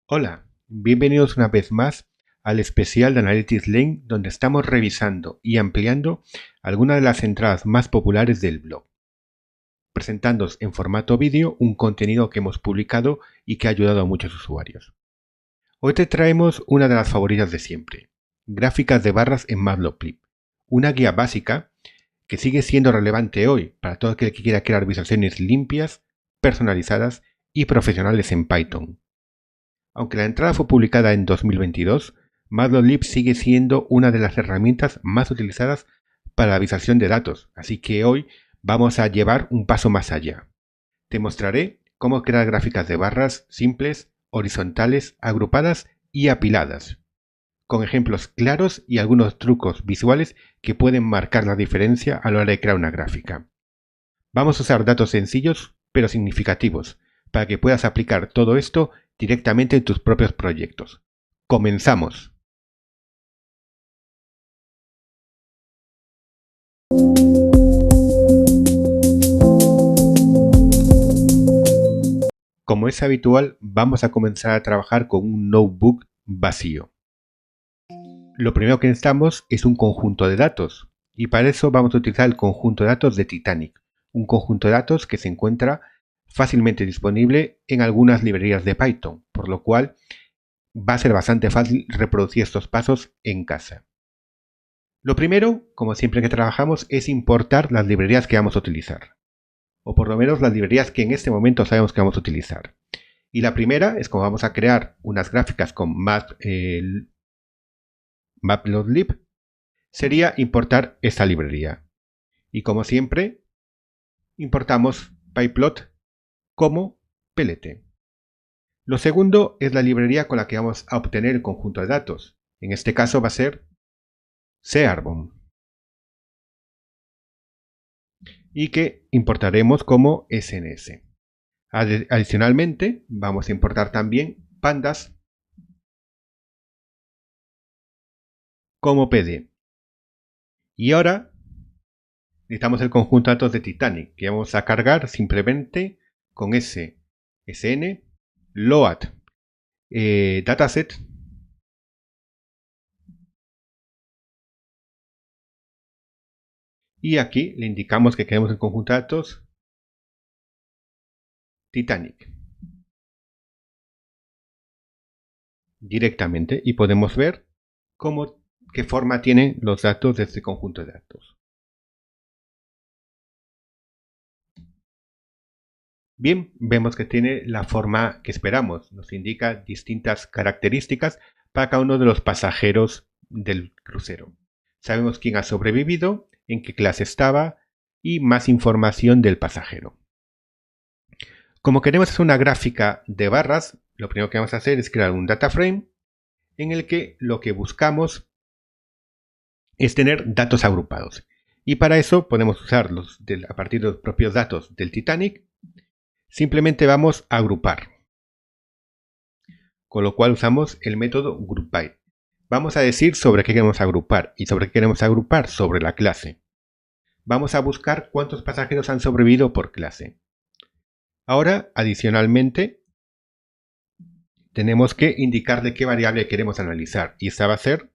Hola, bienvenidos una vez más al especial de Analytics Lane, donde estamos revisando y ampliando algunas de las entradas más populares del blog, presentándoos en formato vídeo un contenido que hemos publicado y que ha ayudado a muchos usuarios. Hoy te traemos una de las favoritas de siempre, gráficas de barras en Matplotlib, una guía básica que sigue siendo relevante hoy para todo aquel que quiera crear visualizaciones limpias, personalizadas y profesionales en Python. Aunque la entrada fue publicada en 2022, Matplotlib sigue siendo una de las herramientas más utilizadas para la visualización de datos, así que hoy vamos a llevar un paso más allá. Te mostraré cómo crear gráficas de barras simples, horizontales, agrupadas y apiladas, con ejemplos claros y algunos trucos visuales que pueden marcar la diferencia a la hora de crear una gráfica. Vamos a usar datos sencillos pero significativos para que puedas aplicar todo esto directamente en tus propios proyectos. ¡Comenzamos! Como es habitual, vamos a comenzar a trabajar con un notebook vacío. Lo primero que necesitamos es un conjunto de datos, y para eso vamos a utilizar el conjunto de datos de Titanic, un conjunto de datos que se encuentra fácilmente disponible en algunas librerías de Python, por lo cual va a ser bastante fácil reproducir estos pasos en casa. Lo primero, como siempre que trabajamos, es importar las librerías que vamos a utilizar, o por lo menos las librerías que en este momento sabemos que vamos a utilizar. Y la primera es como vamos a crear unas gráficas con Matplotlib, sería importar esta librería. Y como siempre, importamos pyplot como plt. Lo segundo es la librería con la que vamos a obtener el conjunto de datos. En este caso va a ser Searbon, y que importaremos como SNS. Adicionalmente, vamos a importar también pandas como PD. Y ahora necesitamos el conjunto de datos de Titanic, que vamos a cargar simplemente con ese sn load dataset y aquí le indicamos que queremos el conjunto de datos Titanic directamente y podemos ver qué forma tienen los datos de este conjunto de datos. Bien, vemos que tiene la forma que esperamos, nos indica distintas características para cada uno de los pasajeros del crucero. Sabemos quién ha sobrevivido, en qué clase estaba y más información del pasajero. Como queremos hacer una gráfica de barras, lo primero que vamos a hacer es crear un data frame en el que lo que buscamos es tener datos agrupados. Y para eso podemos usarlos a partir de los propios datos del Titanic. Simplemente vamos a agrupar, con lo cual usamos el método groupBy. Vamos a decir sobre qué queremos agrupar y sobre qué queremos agrupar sobre la clase. Vamos a buscar cuántos pasajeros han sobrevivido por clase. Ahora, adicionalmente, tenemos que indicarle qué variable queremos analizar y esta va a ser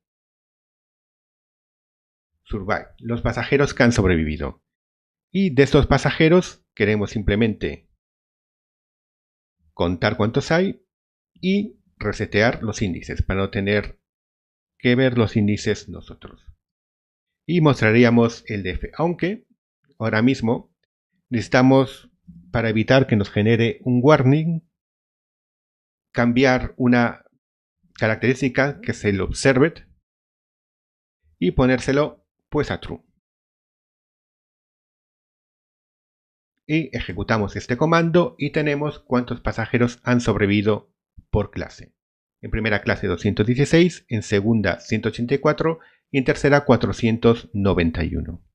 survive, los pasajeros que han sobrevivido. Y de estos pasajeros queremos simplemente contar cuántos hay y resetear los índices para no tener que ver los índices nosotros. Y mostraríamos el df, aunque ahora mismo necesitamos, para evitar que nos genere un warning, cambiar una característica que es el observed y ponérselo pues a true. Y ejecutamos este comando y tenemos cuántos pasajeros han sobrevivido por clase. En primera clase 216, en segunda 184 y en tercera 491.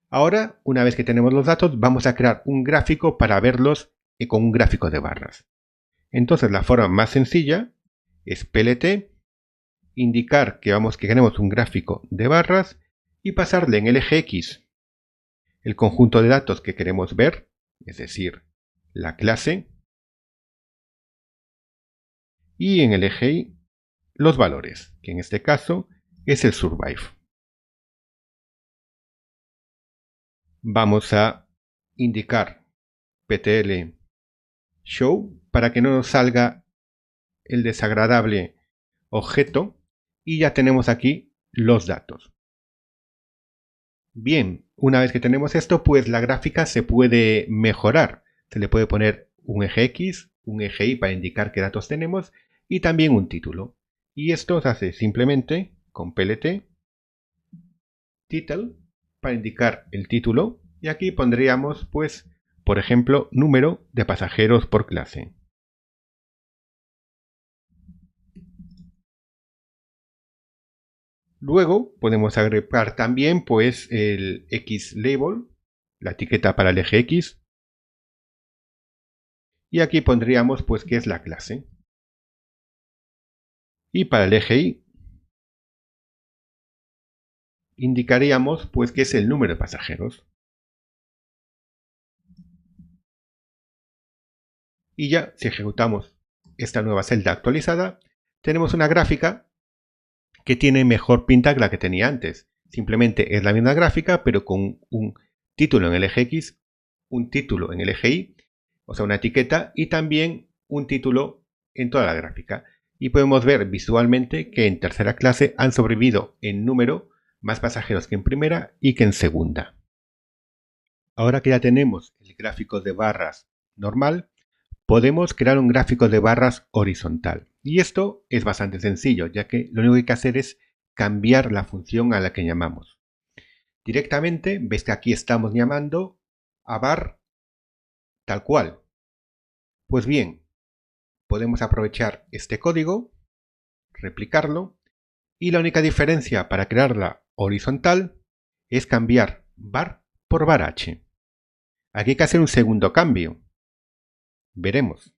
Ahora, una vez que tenemos los datos, vamos a crear un gráfico para verlos con un gráfico de barras. Entonces la forma más sencilla es plt, indicar que queremos un gráfico de barras y pasarle en el eje X el conjunto de datos que queremos ver, es decir, la clase, y en el eje Y los valores, que en este caso es el survive. Vamos a indicar ptl show para que no nos salga el desagradable objeto y ya tenemos aquí los datos. Bien, una vez que tenemos esto, pues la gráfica se puede mejorar. Se le puede poner un eje X, un eje Y para indicar qué datos tenemos y también un título. Y esto se hace simplemente con plt title para indicar el título y aquí pondríamos, pues, por ejemplo, número de pasajeros por clase. Luego podemos agregar también, pues, el XLabel, la etiqueta para el eje X. Y aquí pondríamos, pues, qué es la clase. Y para el eje Y indicaríamos, pues, qué es el número de pasajeros. Y ya, si ejecutamos esta nueva celda actualizada, tenemos una gráfica que tiene mejor pinta que la que tenía antes. Simplemente es la misma gráfica, pero con un título en el eje X, un título en el eje Y, o sea, una etiqueta, y también un título en toda la gráfica. Y podemos ver visualmente que en tercera clase han sobrevivido en número más pasajeros que en primera y que en segunda. Ahora que ya tenemos el gráfico de barras normal, podemos crear un gráfico de barras horizontal. Y esto es bastante sencillo, ya que lo único que hay que hacer es cambiar la función a la que llamamos. Directamente, ves que aquí estamos llamando a bar tal cual. Pues bien, podemos aprovechar este código, replicarlo, y la única diferencia para crearla horizontal es cambiar var por var h. Aquí hay que hacer un segundo cambio. Veremos.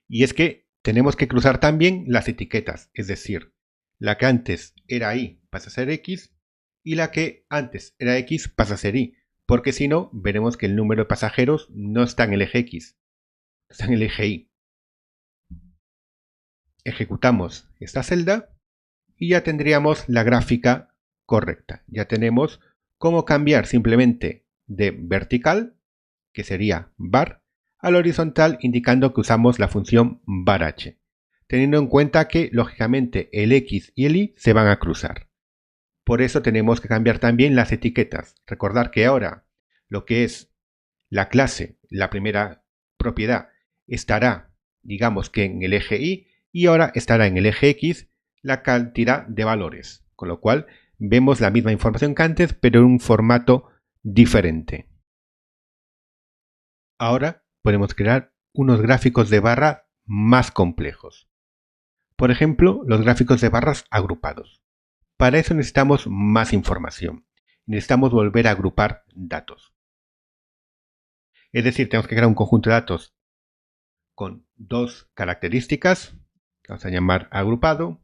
Y es que tenemos que cruzar también las etiquetas, es decir, la que antes era Y pasa a ser X y la que antes era X pasa a ser Y, porque si no, veremos que el número de pasajeros no está en el eje X, está en el eje Y. Ejecutamos esta celda y ya tendríamos la gráfica correcta. Ya tenemos cómo cambiar simplemente de vertical, que sería var, al horizontal indicando que usamos la función varh, teniendo en cuenta que lógicamente el X y el Y se van a cruzar. Por eso tenemos que cambiar también las etiquetas. Recordar que ahora lo que es la clase, la primera propiedad, estará, digamos que en el eje Y ahora estará en el eje X la cantidad de valores. Con lo cual vemos la misma información que antes, pero en un formato diferente. Ahora podemos crear unos gráficos de barra más complejos. Por ejemplo, los gráficos de barras agrupados. Para eso necesitamos más información. Necesitamos volver a agrupar datos. Es decir, tenemos que crear un conjunto de datos con dos características, que vamos a llamar agrupado,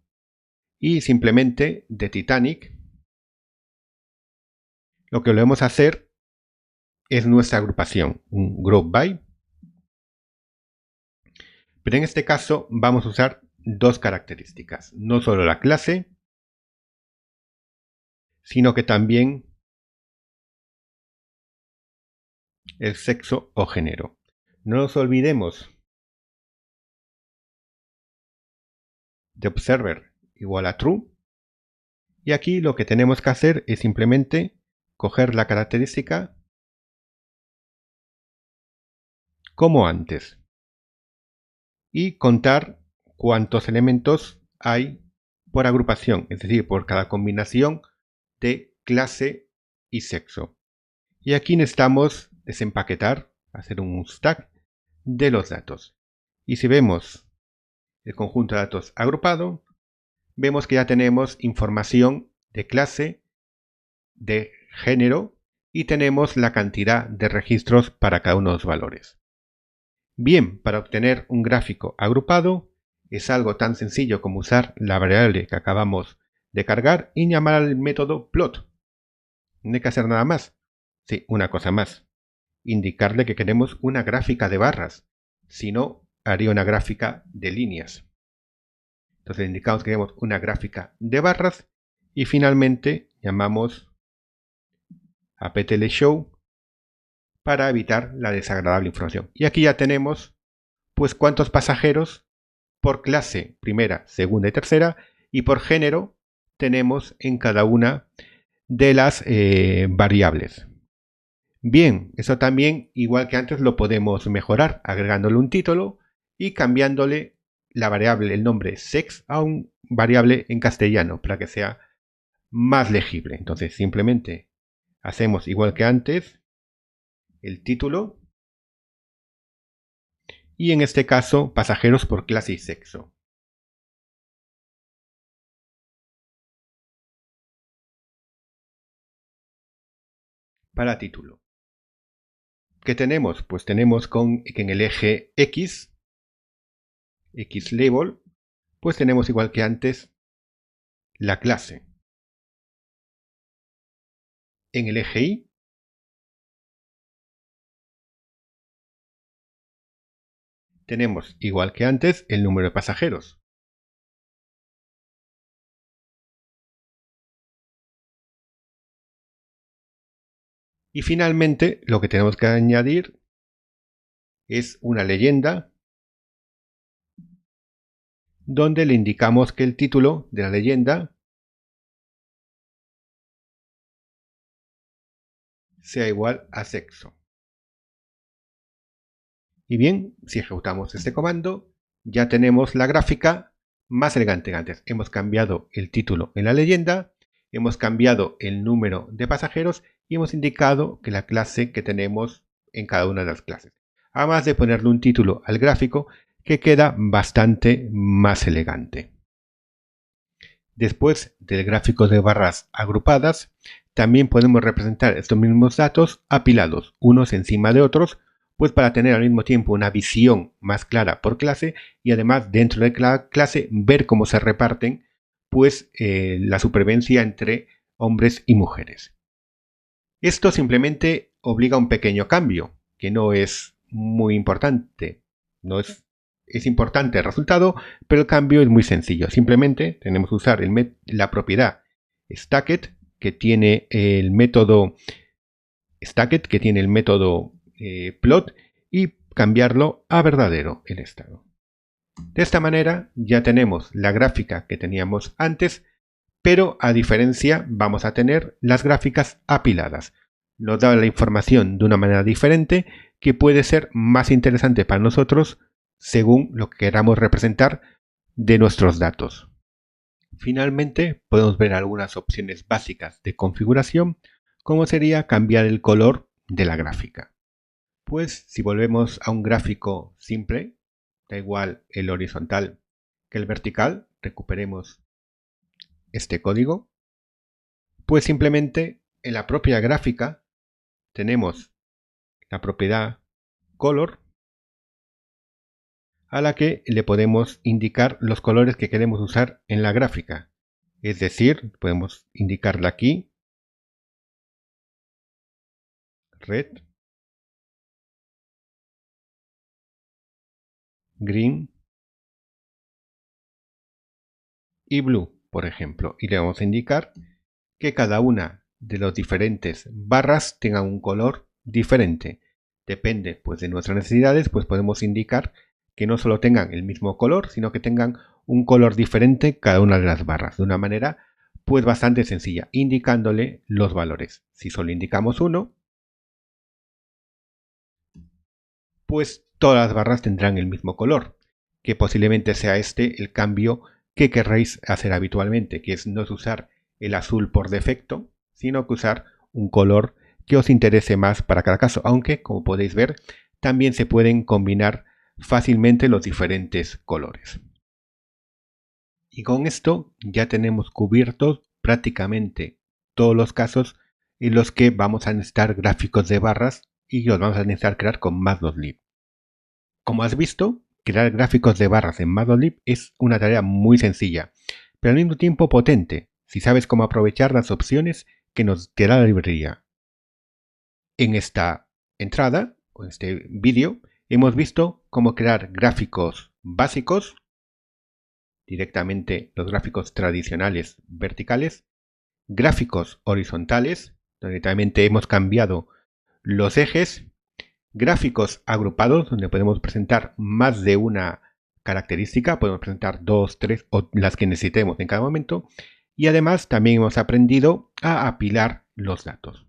y simplemente de Titanic, lo que debemos hacer es nuestra agrupación, un group by. Pero en este caso vamos a usar dos características, no solo la clase, sino que también el sexo o género. No nos olvidemos de observer igual a true. Y aquí lo que tenemos que hacer es simplemente coger la característica como antes y contar cuántos elementos hay por agrupación, es decir, por cada combinación de clase y sexo. Y aquí necesitamos desempaquetar, hacer un stack de los datos. Y si vemos el conjunto de datos agrupado, vemos que ya tenemos información de clase, de género y tenemos la cantidad de registros para cada uno de los valores. Bien, para obtener un gráfico agrupado es algo tan sencillo como usar la variable que acabamos de cargar y llamar al método plot. No hay que hacer nada más. Sí, una cosa más. Indicarle que queremos una gráfica de barras. Si no, haría una gráfica de líneas. Entonces indicamos que queremos una gráfica de barras y finalmente llamamos a ptlshow para evitar la desagradable información. Y aquí ya tenemos pues cuántos pasajeros por clase primera, segunda y tercera, y por género tenemos en cada una de las variables. Bien, eso también, igual que antes, lo podemos mejorar agregándole un título y cambiándole la variable, el nombre sex, a un variable en castellano para que sea más legible. Entonces simplemente hacemos igual que antes el título y en este caso pasajeros por clase y sexo. Para título, ¿qué tenemos? Pues tenemos que en el eje X label, pues tenemos igual que antes la clase. En el eje Y tenemos igual que antes el número de pasajeros. Y finalmente lo que tenemos que añadir es una leyenda donde le indicamos que el título de la leyenda sea igual a sexo. Y bien, si ejecutamos este comando, ya tenemos la gráfica más elegante que antes. Hemos cambiado el título en la leyenda, hemos cambiado el número de pasajeros y hemos indicado que la clase que tenemos en cada una de las clases. Además de ponerle un título al gráfico que queda bastante más elegante. Después del gráfico de barras agrupadas, también podemos representar estos mismos datos apilados, unos encima de otros, pues para tener al mismo tiempo una visión más clara por clase y además dentro de cada clase ver cómo se reparten pues la supervivencia entre hombres y mujeres. Esto simplemente obliga a un pequeño cambio, que no es muy importante, es importante el resultado, pero el cambio es muy sencillo. Simplemente tenemos que usar la propiedad stacked que tiene el método plot y cambiarlo a verdadero el estado. De esta manera ya tenemos la gráfica que teníamos antes, pero a diferencia vamos a tener las gráficas apiladas. Nos da la información de una manera diferente que puede ser más interesante para nosotros según lo que queramos representar de nuestros datos. Finalmente, podemos ver algunas opciones básicas de configuración, como sería cambiar el color de la gráfica. Pues si volvemos a un gráfico simple, da igual el horizontal que el vertical, recuperemos este código, pues simplemente en la propia gráfica tenemos la propiedad color a la que le podemos indicar los colores que queremos usar en la gráfica. Es decir, podemos indicarla aquí, red, green y blue, por ejemplo. Y le vamos a indicar que cada una de las diferentes barras tenga un color diferente. Depende pues de nuestras necesidades, pues podemos indicar que no solo tengan el mismo color, sino que tengan un color diferente cada una de las barras, de una manera pues bastante sencilla, indicándole los valores. Si solo indicamos uno, pues todas las barras tendrán el mismo color, que posiblemente sea este el cambio que querréis hacer habitualmente, que es no usar el azul por defecto, sino que usar un color que os interese más para cada caso, aunque como podéis ver también se pueden combinar fácilmente los diferentes colores. Y con esto ya tenemos cubiertos prácticamente todos los casos en los que vamos a necesitar gráficos de barras y los vamos a necesitar crear con Matplotlib. Como has visto, crear gráficos de barras en Matplotlib es una tarea muy sencilla, pero al mismo tiempo potente, si sabes cómo aprovechar las opciones que nos da la librería. En esta entrada, o en este vídeo, hemos visto cómo crear gráficos básicos, directamente los gráficos tradicionales verticales, gráficos horizontales, donde directamente hemos cambiado los ejes, gráficos agrupados, donde podemos presentar más de una característica, podemos presentar 2, 3 o las que necesitemos en cada momento, y además también hemos aprendido a apilar los datos.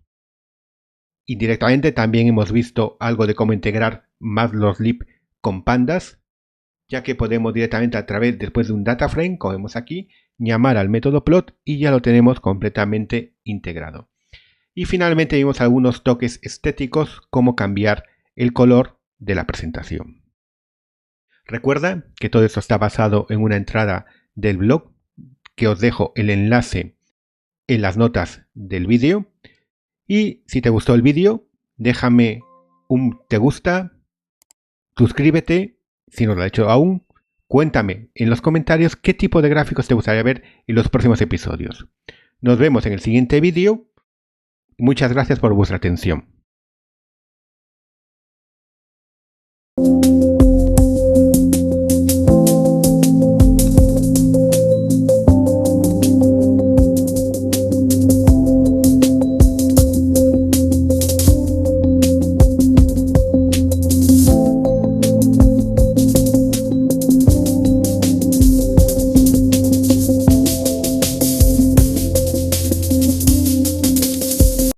Indirectamente también hemos visto algo de cómo integrar Matplotlib con pandas, ya que podemos directamente a través, después de un data frame, como vemos aquí, llamar al método plot y ya lo tenemos completamente integrado. Y finalmente vimos algunos toques estéticos, como cambiar el color de la presentación. Recuerda que todo esto está basado en una entrada del blog, que os dejo el enlace en las notas del vídeo. Y si te gustó el vídeo, déjame un te gusta, suscríbete si no lo has hecho aún, cuéntame en los comentarios qué tipo de gráficos te gustaría ver en los próximos episodios. Nos vemos en el siguiente vídeo. Muchas gracias por vuestra atención.